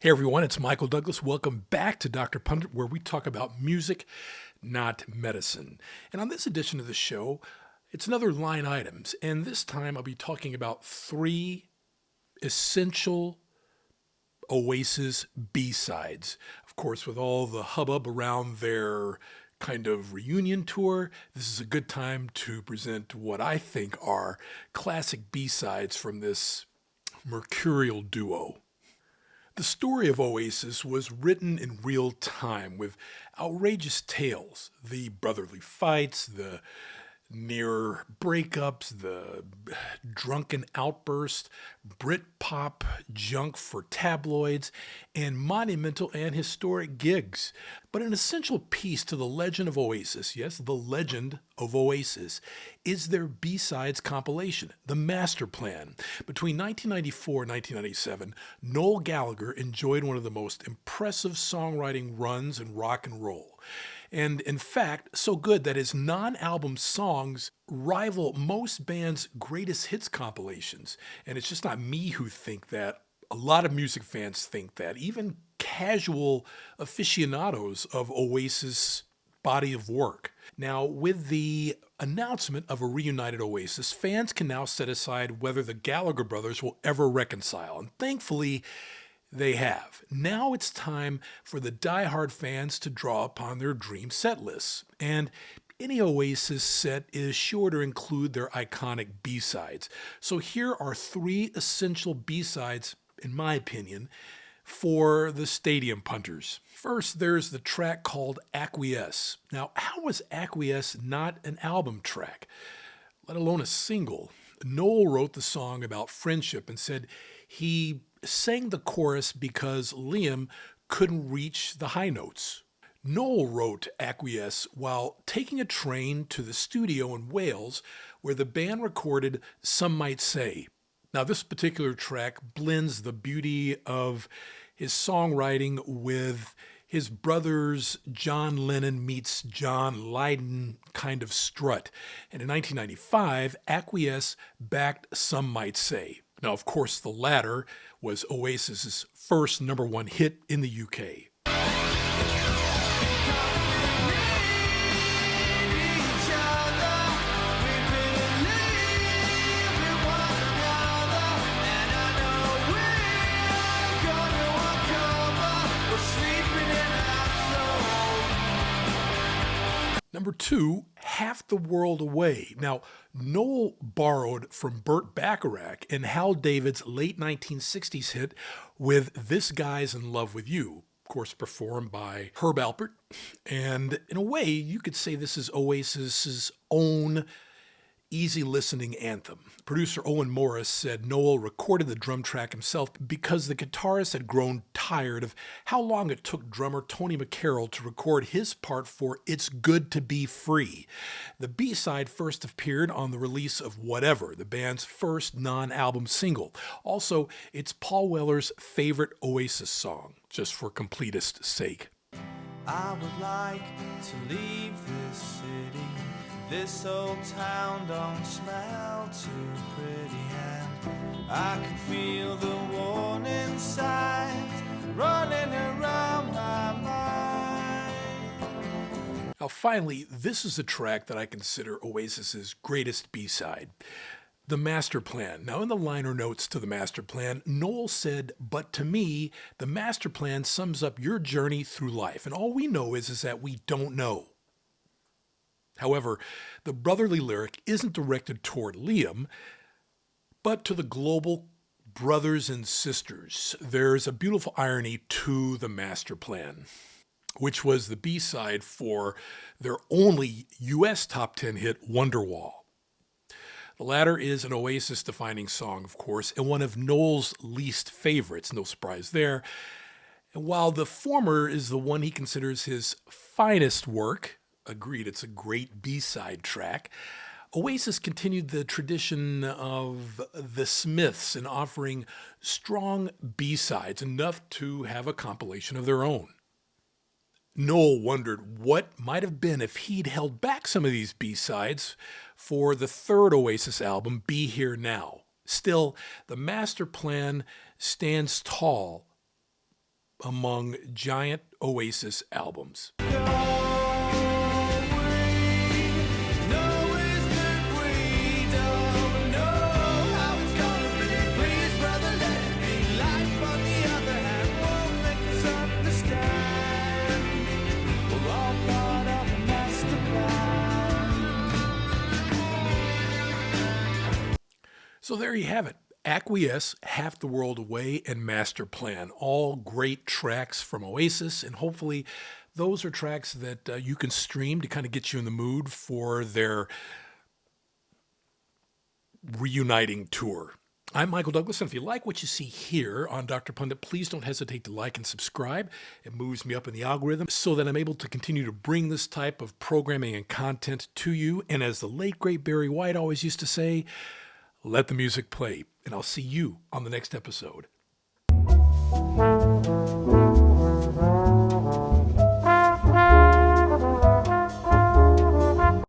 Hey everyone, it's Michael Douglas. Welcome back to Dr. Pundit, where we talk about music, not medicine. And on this edition of the show, it's another line items. And this time I'll be talking about three essential Oasis B-sides. Of course, with all the hubbub around their kind of reunion tour, this is a good time to present what I think are classic B-sides from this mercurial duo. The story of Oasis was written in real time with outrageous tales, the brotherly fights, the near breakups, the drunken outburst, Britpop junk for tabloids, and monumental and historic gigs. But an essential piece to the legend of Oasis, yes, the legend of Oasis, is their B-sides compilation, The Master Plan. Between 1994 and 1997, Noel Gallagher enjoyed one of the most impressive songwriting runs in rock and roll. And in fact, so good that his non-album songs rival most bands' greatest hits compilations. And it's just not me who think that. A lot of music fans think that. Even casual aficionados of Oasis' body of work. Now, with the announcement of a reunited Oasis, fans can now set aside whether the Gallagher brothers will ever reconcile. And thankfully, they have. Now it's time for the die-hard fans to draw upon their dream set lists. And any Oasis set is sure to include their iconic B-sides. So here are three essential B-sides, in my opinion, for the stadium punters. First, there's the track called Acquiesce. Now, how was Acquiesce not an album track, let alone a single? Noel wrote the song about friendship and said he sang the chorus because Liam couldn't reach the high notes. Noel wrote Acquiesce while taking a train to the studio in Wales where the band recorded Some Might Say. Now, this particular track blends the beauty of his songwriting with his brother's John Lennon meets John Lydon kind of strut. And in 1995, Acquiesce backed Some Might Say. Now, of course, the latter was Oasis's first #1 hit in the UK. Number 2, Half the World Away. Now, Noel borrowed from Burt Bacharach and Hal David's late 1960s hit with This Guy's in Love with You, of course performed by Herb Alpert. And in a way, you could say this is Oasis's own easy listening anthem. Producer Owen Morris said Noel recorded the drum track himself because the guitarist had grown tired of how long it took drummer Tony McCarroll to record his part for It's Good to Be Free. The B-side first appeared on the release of Whatever, the band's first non-album single. Also, it's Paul Weller's favorite Oasis song, just for completist sake. I would like to leave this city. This old town don't smell too pretty, and I can feel the warning signs running around my mind. Now finally, this is a track that I consider Oasis's greatest B-side, The Master Plan. Now in the liner notes to The Master Plan, Noel said, "But to me, the Master Plan sums up your journey through life, and all we know is that we don't know." However, the brotherly lyric isn't directed toward Liam, but to the global brothers and sisters. There's a beautiful irony to The Master Plan, which was the B-side for their only US top 10 hit, Wonderwall. The latter is an Oasis-defining song, of course, and one of Noel's least favorites, no surprise there. And while the former is the one he considers his finest work, agreed, it's a great B-side track, Oasis continued the tradition of the Smiths in offering strong B-sides, enough to have a compilation of their own. Noel wondered what might have been if he'd held back some of these B-sides for the third Oasis album, Be Here Now. Still, the Master Plan stands tall among giant Oasis albums. So there you have it. Acquiesce, Half the World Away, and Master Plan. All great tracks from Oasis, and hopefully those are tracks that you can stream to kind of get you in the mood for their reuniting tour. I'm Michael Douglas, and if you like what you see here on Dr. Pundit, please don't hesitate to like and subscribe. It moves me up in the algorithm so that I'm able to continue to bring this type of programming and content to you. And as the late, great Barry White always used to say, let the music play, and I'll see you on the next episode.